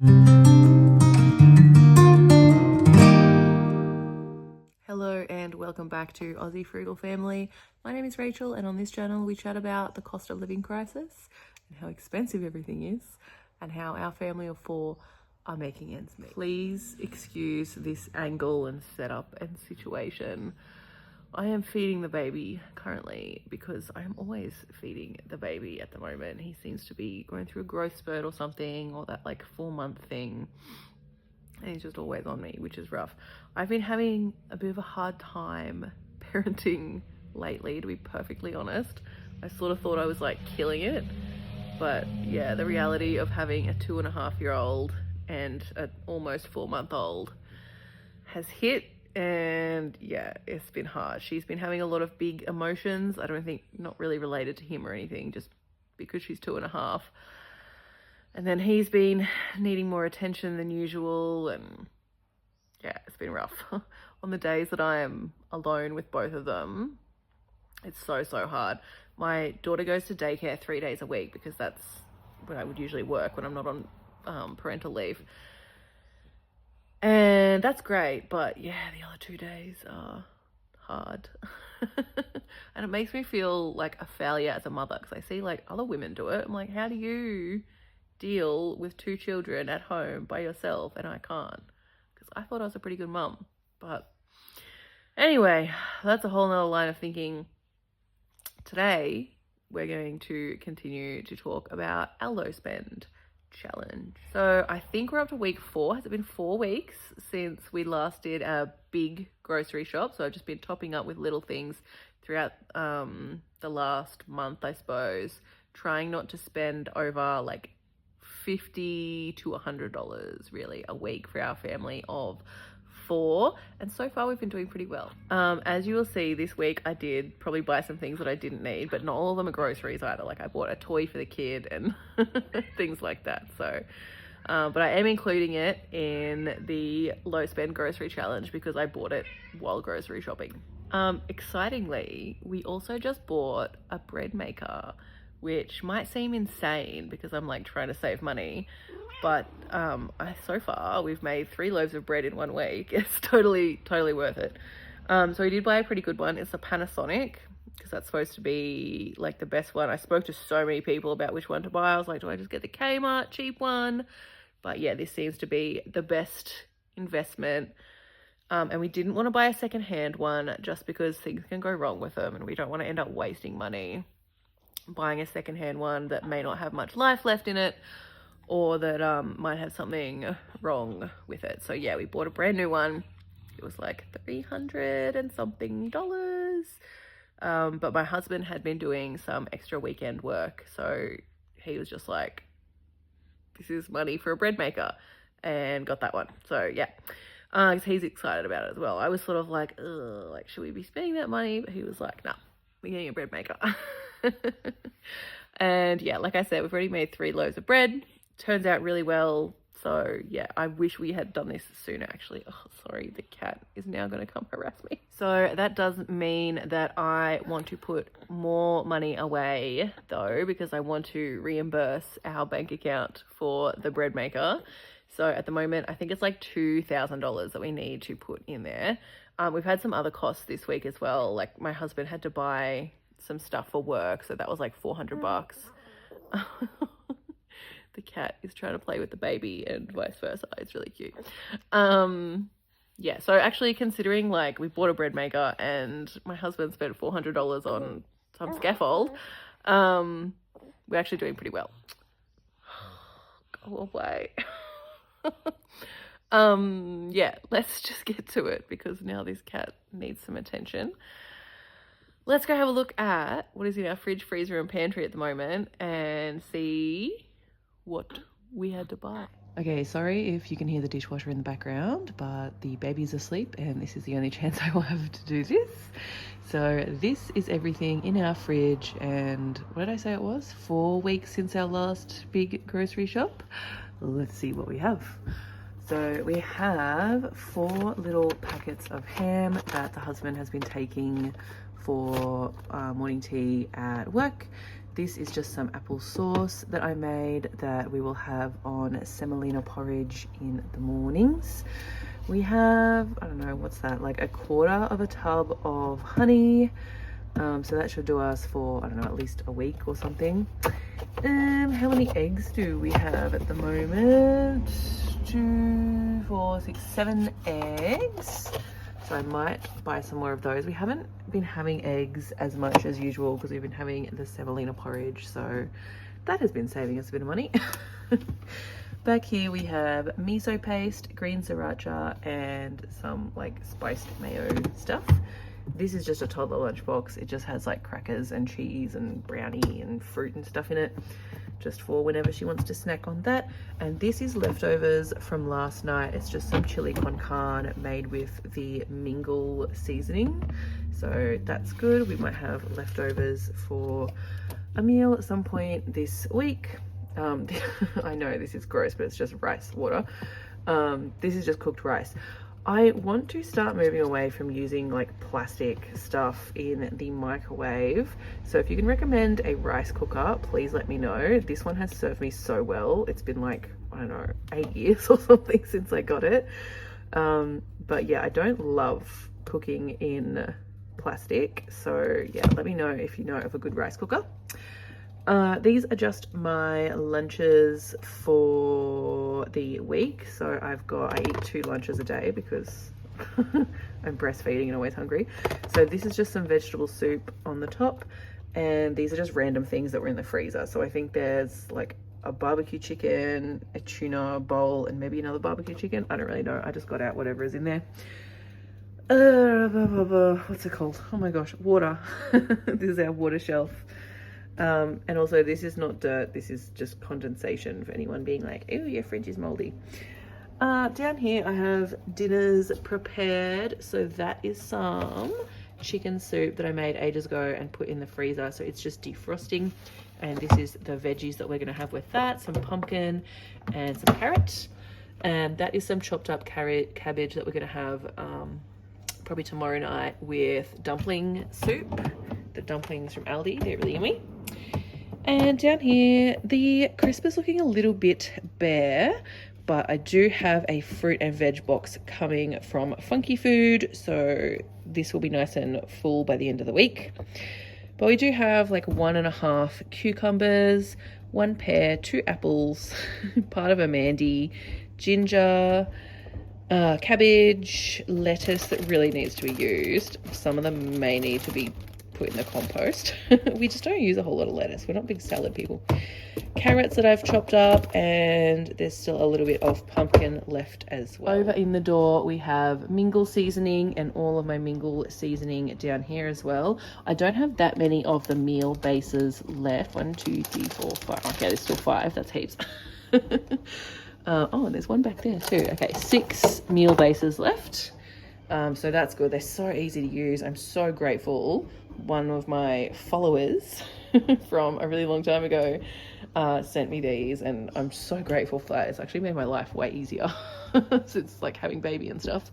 Hello and welcome back to Aussie Frugal Family. My name is Rachel, and on this channel we chat about the cost of living crisis and how expensive everything is and how our family of four are making ends meet. Please excuse this angle and setup and situation. I am feeding the baby currently because I am always feeding the baby at the moment. He seems to be going through a growth spurt or something, or that like 4-month thing. And he's just always on me, which is rough. I've been having a bit of a hard time parenting lately, to be perfectly honest. I sort of thought I was like killing it. But yeah, the reality of having a 2.5-year-old and an almost 4-month-old has hit. And yeah, it's been hard. She's been having a lot of big emotions. I don't think, not really related to him or anything, just because she's 2.5. And then he's been needing more attention than usual, and yeah, it's been rough. On the days that I am alone with both of them, it's so hard. My daughter goes to daycare 3 days a week because that's when I would usually work when I'm not on parental leave. And that's great, but yeah, the other 2 days are hard. And it makes me feel like a failure as a mother because I see like other women do it. I'm like, how do you deal with 2 children at home by yourself? And I can't, because I thought I was a pretty good mum. But anyway, that's a whole nother line of thinking. Today we're going to continue to talk about our low spend challenge. So I think we're up to week 4. Has it been 4 weeks since we last did a big grocery shop? So I've just been topping up with little things throughout the last month, I suppose, trying not to spend over like $50 to $100 really a week for our family of 4, and so far we've been doing pretty well. As you will see, this week I did probably buy some things that I didn't need, but not all of them are groceries either. Like I bought a toy for the kid and things like that. So but I am including it in the low spend grocery challenge because I bought it while grocery shopping. Excitingly, we also just bought a bread maker, which might seem insane because I'm like trying to save money, but so far we've made 3 loaves of bread in 1 week. It's totally worth it. So we did buy a pretty good one. It's a Panasonic because that's supposed to be like the best one. I spoke to so many people about which one to buy. I was like, do I just get the Kmart cheap one? But yeah, this seems to be the best investment. And we didn't want to buy a secondhand one just because things can go wrong with them and we don't want to end up wasting money buying a secondhand one that may not have much life left in it, or that might have something wrong with it. So yeah, we bought a brand new one. It was like $300 and something. But my husband had been doing some extra weekend work, so he was just like, this is money for a bread maker, and got that one. So yeah, because he's excited about it as well. I was sort of like, ugh, like, should we be spending that money? But he was like, nah, we're getting a bread maker. And yeah, like I said, we've already made 3 loaves of bread. Turns out really well. So yeah, I wish we had done this sooner actually. Oh, sorry, the cat is now going to come harass me. So that does mean that I want to put more money away though, because I want to reimburse our bank account for the bread maker. So at the moment, I think it's like $2,000 that we need to put in there. We've had some other costs this week as well. Like my husband had to buy some stuff for work, so that was like $400. The cat is trying to play with the baby and vice versa. It's really cute. Yeah, so actually considering like we bought a bread maker and my husband spent $400 on some scaffold, we're actually doing pretty well. Go away. Yeah, let's just get to it because now this cat needs some attention. Let's go have a look at what is in our fridge, freezer and pantry at the moment and see what we had to buy. Okay, sorry if you can hear the dishwasher in the background, but the baby's asleep and this is the only chance I will have to do this. So this is everything in our fridge, and what did I say it was? 4 weeks since our last big grocery shop. Let's see what we have. So we have 4 little packets of ham that the husband has been taking for morning tea at work. This is just some apple sauce that I made that we will have on semolina porridge in the mornings. We have, I don't know, what's that, like 1/4 of a tub of honey. So that should do us for, I don't know, at least a week or something. How many eggs do we have at the moment? 2, 4, 6, 7 eggs. So I might buy some more of those. We haven't been having eggs as much as usual because we've been having the semolina porridge. So that has been saving us a bit of money. Back here we have miso paste, green sriracha, and some like spiced mayo stuff. This is just a toddler lunchbox. It just has like crackers and cheese and brownie and fruit and stuff in it, just for whenever she wants to snack on that. And this is leftovers from last night. It's just some chili con carne made with the mingle seasoning. So that's good. We might have leftovers for a meal at some point this week. I know this is gross, but it's just rice water. This is just cooked rice. I want to start moving away from using like plastic stuff in the microwave. So if you can recommend a rice cooker, please let me know. This one has served me so well. It's been like, I don't know, 8 years or something since I got it. But yeah, I don't love cooking in plastic. So yeah, let me know if you know of a good rice cooker. These are just my lunches for the week. So I eat 2 lunches a day because I'm breastfeeding and always hungry. So this is just some vegetable soup on the top. And these are just random things that were in the freezer. So I think there's like a barbecue chicken, a tuna bowl, and maybe another barbecue chicken. I don't really know. I just got out whatever is in there. What's it called? Oh my gosh, water. This is our water shelf. And also this is not dirt, this is just condensation for anyone being like, oh, your fridge is moldy. Down here I have dinners prepared. So that is some chicken soup that I made ages ago and put in the freezer. So it's just defrosting. And this is the veggies that we're going to have with that. Some pumpkin and some carrot. And that is some chopped up cabbage that we're going to have probably tomorrow night with dumpling soup. The dumplings from ALDI, they're really yummy. And down here, the crisp is looking a little bit bare, but I do have a fruit and veg box coming from Funky Food, so this will be nice and full by the end of the week. But we do have like 1.5 cucumbers, 1 pear, 2 apples, part of a mandy, ginger, cabbage, lettuce that really needs to be used. Some of them may need to be put in the compost. We just don't use a whole lot of lettuce. We're not big salad people. Carrots that I've chopped up, and there's still a little bit of pumpkin left as well. Over in the door we have mingle seasoning and all of my mingle seasoning down here as well. I don't have that many of the meal bases left. 1, 2, 3, 4, 5. Okay, there's still 5. That's heaps. Oh, and there's one back there too. Okay, 6 meal bases left. So that's good. They're so easy to use. I'm so grateful. One of my followers from a really long time ago sent me these, and I'm so grateful for that. It's actually made my life way easier since like having baby and stuff.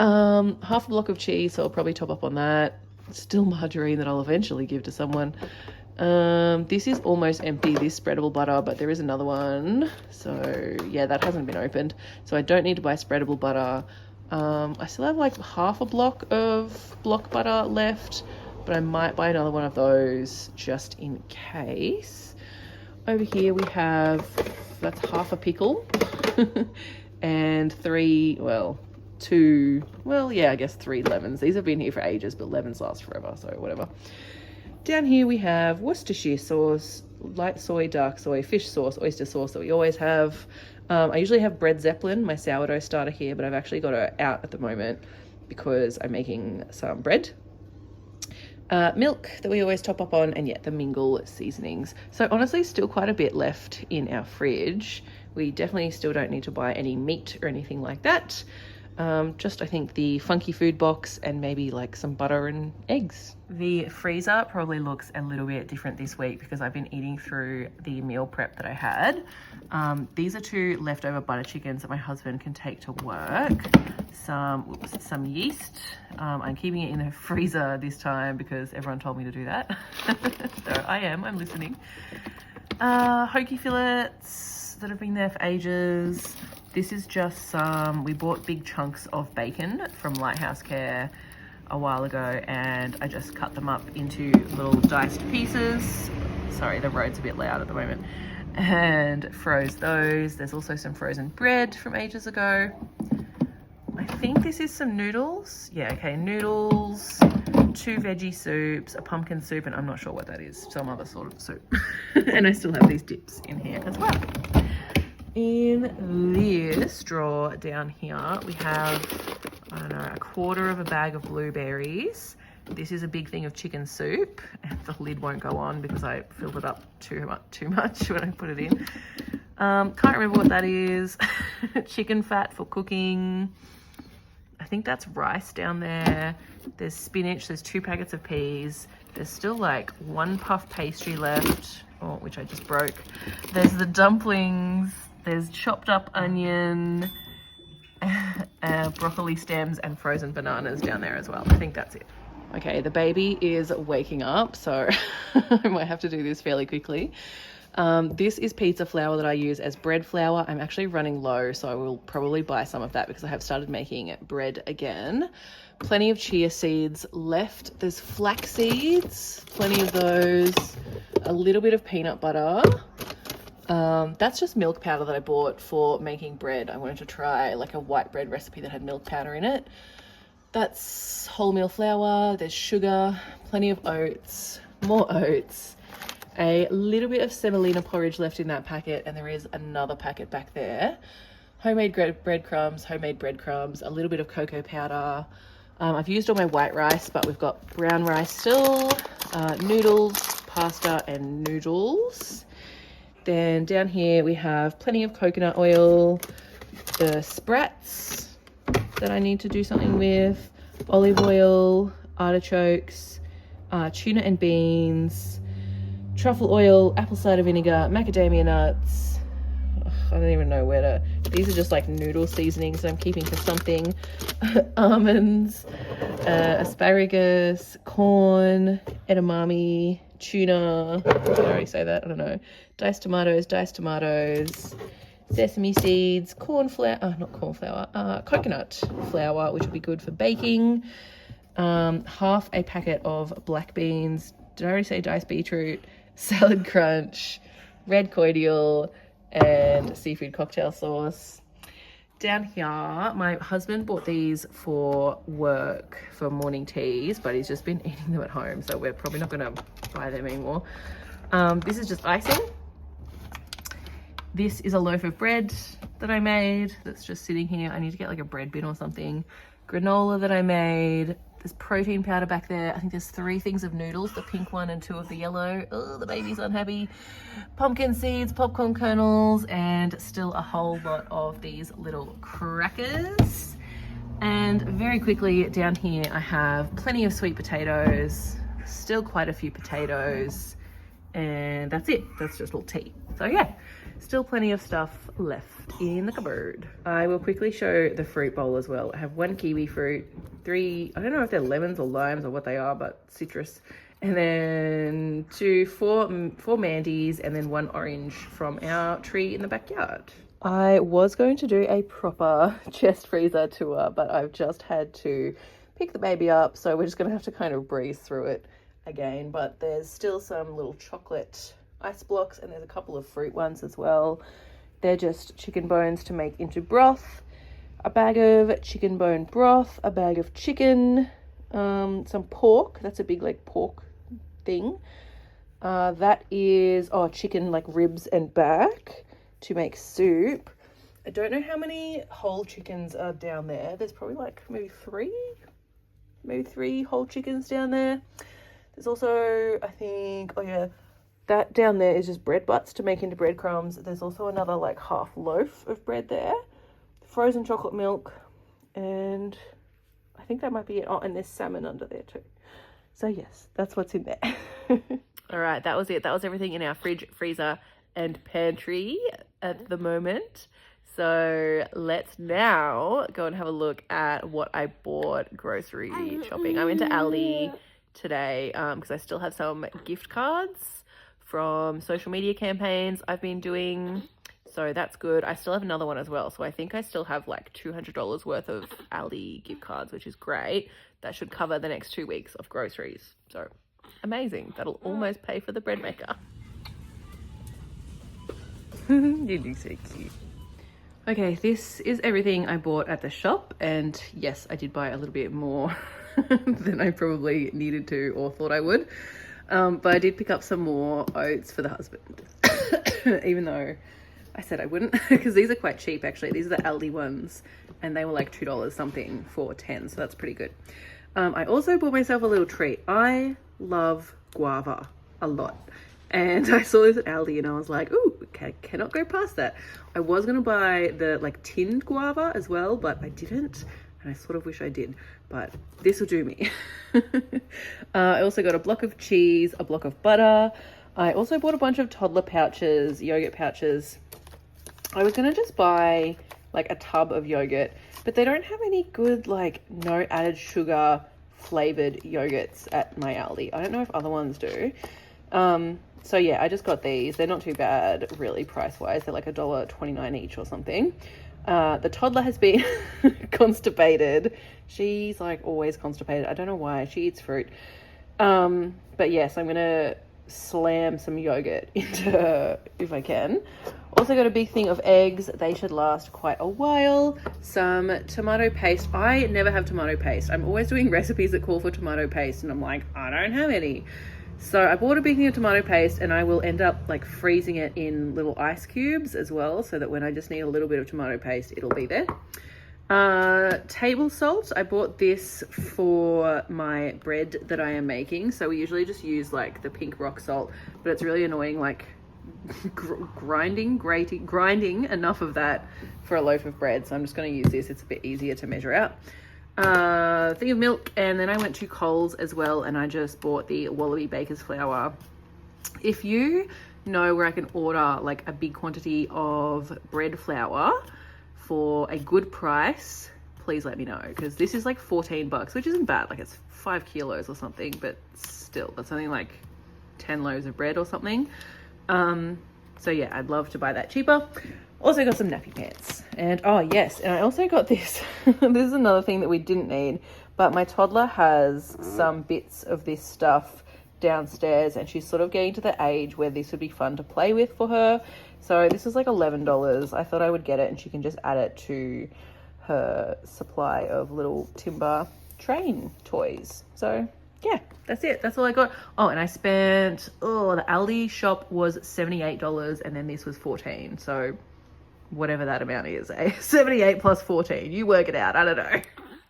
Half a block of cheese, so I'll probably top up on that. Still margarine that I'll eventually give to someone. This is almost empty, this spreadable butter, but there is another one. So yeah, that hasn't been opened. So I don't need to buy spreadable butter. I still have like half a block of block butter left, but I might buy another one of those just in case. Over here we have, that's half a pickle and 3 lemons. These have been here for ages, but lemons last forever, so whatever. Down here we have Worcestershire sauce, light soy, dark soy, fish sauce, oyster sauce that we always have. I usually have bread zeppelin, my sourdough starter here, but I've actually got it out at the moment because I'm making some bread. Milk that we always top up on, and yeah, the mingle seasonings. So honestly, still quite a bit left in our fridge. We definitely still don't need to buy any meat or anything like that. Just, I think, the funky food box and maybe like some butter and eggs. The freezer probably looks a little bit different this week because I've been eating through the meal prep that I had. These are 2 leftover butter chickens that my husband can take to work. Some yeast. I'm keeping it in the freezer this time because everyone told me to do that. So I'm listening. Hoagie fillets that have been there for ages. This is just we bought big chunks of bacon from Lighthouse Care a while ago, and I just cut them up into little diced pieces. Sorry, the road's a bit loud at the moment. And froze those. There's also some frozen bread from ages ago. I think this is some noodles. Yeah, okay, noodles, 2 veggie soups, a pumpkin soup, and I'm not sure what that is, some other sort of soup. And I still have these dips in here as well. In this drawer down here, we have, I don't know, a 1/4 of a bag of blueberries. This is a big thing of chicken soup, and the lid won't go on because I filled it up too much when I put it in. Can't remember what that is. Chicken fat for cooking. I think that's rice down there. There's spinach, there's 2 packets of peas. There's still like 1 puff pastry left, which I just broke. There's the dumplings. There's chopped up onion, broccoli stems, and frozen bananas down there as well. I think that's it. Okay, the baby is waking up, so I might have to do this fairly quickly. This is pizza flour that I use as bread flour. I'm actually running low, so I will probably buy some of that because I have started making bread again. Plenty of chia seeds left. There's flax seeds, plenty of those. A little bit of peanut butter. That's just milk powder that I bought for making bread. I wanted to try like a white bread recipe that had milk powder in it. That's wholemeal flour. There's sugar, plenty of oats, more oats, a little bit of semolina porridge left in that packet, and there is another packet back there. Homemade breadcrumbs, a little bit of cocoa powder. I've used all my white rice, but we've got brown rice still, noodles, pasta, and noodles. Then down here we have plenty of coconut oil, the sprats that I need to do something with, olive oil, artichokes, tuna and beans, truffle oil, apple cider vinegar, macadamia nuts. I don't even know where to, these are just like noodle seasonings that I'm keeping for something. Almonds, asparagus, corn, edamame, tuna, did I already say that? I don't know. Diced tomatoes, sesame seeds, coconut flour, which will be good for baking. Half a packet of black beans. Did I already say diced beetroot? Salad crunch, red cordial, and seafood cocktail sauce. Down here, my husband bought these for work for morning teas, but he's just been eating them at home, so we're probably not going to buy them anymore. This is just icing. This is a loaf of bread that I made that's just sitting here. I need to get like a bread bin or something. Granola that I made. There's protein powder back there. I think there's 3 things of noodles, the pink one and 2 of the yellow. Oh, the baby's unhappy. Pumpkin seeds, popcorn kernels, and still a whole lot of these little crackers. And very quickly down here, I have plenty of sweet potatoes, still quite a few potatoes, and that's it. That's just all tea. So yeah, still plenty of stuff left in the cupboard. I will quickly show the fruit bowl as well. I have 1 kiwi fruit, 3, I don't know if they're lemons or limes or what they are, but citrus. And then 4 mandies, and then 1 orange from our tree in the backyard. I was going to do a proper chest freezer tour, but I've just had to pick the baby up, so we're just gonna have to kind of breeze through it again. But there's still some little chocolate ice blocks, and there's a couple of fruit ones as well. They're just chicken bones to make into broth. A bag of chicken bone broth, a bag of chicken, some pork. That's a big like pork thing. That is chicken like ribs and back to make soup. I don't know how many whole chickens are down there. There's probably like maybe three whole chickens down there. There's also, I think, that down there is just bread butts to make into breadcrumbs. There's also another like half loaf of bread there. Frozen chocolate milk, and I think that might be it. Oh, and there's salmon under there too. So yes, that's what's in there. All right, that was it. That was everything in our fridge, freezer, and pantry at the moment. So let's now go and have a look at what I bought grocery shopping. I went to ALDI today because I still have some gift cards from social media campaigns I've been doing. So that's good. I still have another one as well. So I think I still have like $200 worth of ALDI gift cards, which is great. That should cover the next 2 weeks of groceries. So amazing. That'll almost pay for the bread maker. You look so cute. Okay, this is everything I bought at the shop. And yes, I did buy a little bit more than I probably needed to or thought I would. But I did pick up some more oats for the husband, even though I said I wouldn't, because these are quite cheap actually. These are the ALDI ones and they were like $2 something for 10, so that's pretty good. I also bought myself a little treat. I love guava a lot, and I saw this at ALDI and I was like, ooh, cannot go past that. I was gonna buy the like tinned guava as well, but I didn't, and I sort of wish I did, but this will do me. I also got a block of cheese, a block of butter. I also bought a bunch of toddler pouches, yogurt pouches. I was gonna just buy like a tub of yogurt, but they don't have any good like no added sugar flavored yogurts at my ALDI. I don't know if other ones do. So yeah, I just got these. They're not too bad really price wise. They're like $1.29 each or something. The toddler has been constipated. She's like always constipated. I don't know why. She eats fruit. But yes, I'm gonna slam some yogurt into her if I can. Also got a big thing of eggs. They should last quite a while. Some tomato paste. I never have tomato paste. I'm always doing recipes that call for tomato paste and I'm like, I don't have any. So I bought a big thing of tomato paste and I will end up like freezing it in little ice cubes as well, so that when I just need a little bit of tomato paste, it'll be there. Table salt. I bought this for my bread that I am making. So we usually just use like the pink rock salt, but it's really annoying like grinding enough of that for a loaf of bread. So I'm just going to use this. It's a bit easier to measure out. Thing of milk, and then I went to Coles as well and I just bought the Wallaby Baker's flour. If you know where I can order like a big quantity of bread flour for a good price, please let me know, because this is like $14, which isn't bad. Like it's 5 kilos or something, but still that's only like 10 loaves of bread or something. So yeah, I'd love to buy that cheaper. Also got some nappy pants, and oh yes, and I also got this. This is another thing that we didn't need, but my toddler has some bits of this stuff downstairs and she's sort of getting to the age where this would be fun to play with for her. So this is like $11. I thought I would get it and she can just add it to her supply of little timber train toys. So yeah, that's it. That's all I got. Oh, and I spent, the ALDI shop was $78 and then this was $14. So whatever that amount is, 78 plus 14, you work it out. I don't know.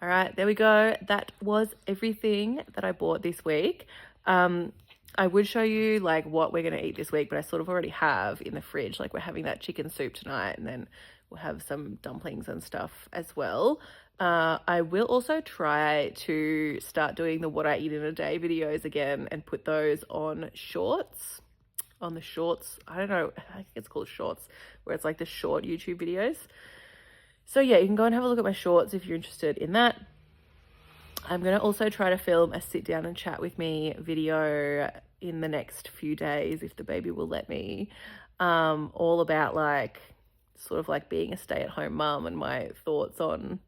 All right, there we go. That was everything that I bought this week. I would show you like what we're going to eat this week, but I sort of already have in the fridge. Like we're having that chicken soup tonight and then we'll have some dumplings and stuff as well. I will also try to start doing the what I eat in a day videos again and put those on shorts. On the shorts, I don't know, I think it's called shorts, where it's like the short YouTube videos. So yeah, you can go and have a look at my shorts if you're interested in that. I'm going to also try to film a sit down and chat with me video in the next few days, if the baby will let me, all about like sort of like being a stay-at-home mum and my thoughts on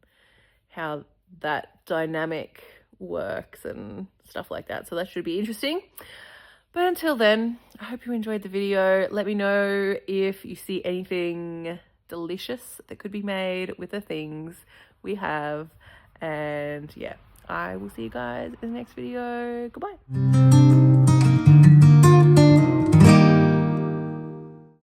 how that dynamic works and stuff like that. So that should be interesting. But until then, I hope you enjoyed the video. Let me know if you see anything delicious that could be made with the things we have. And yeah, I will see you guys in the next video. Goodbye.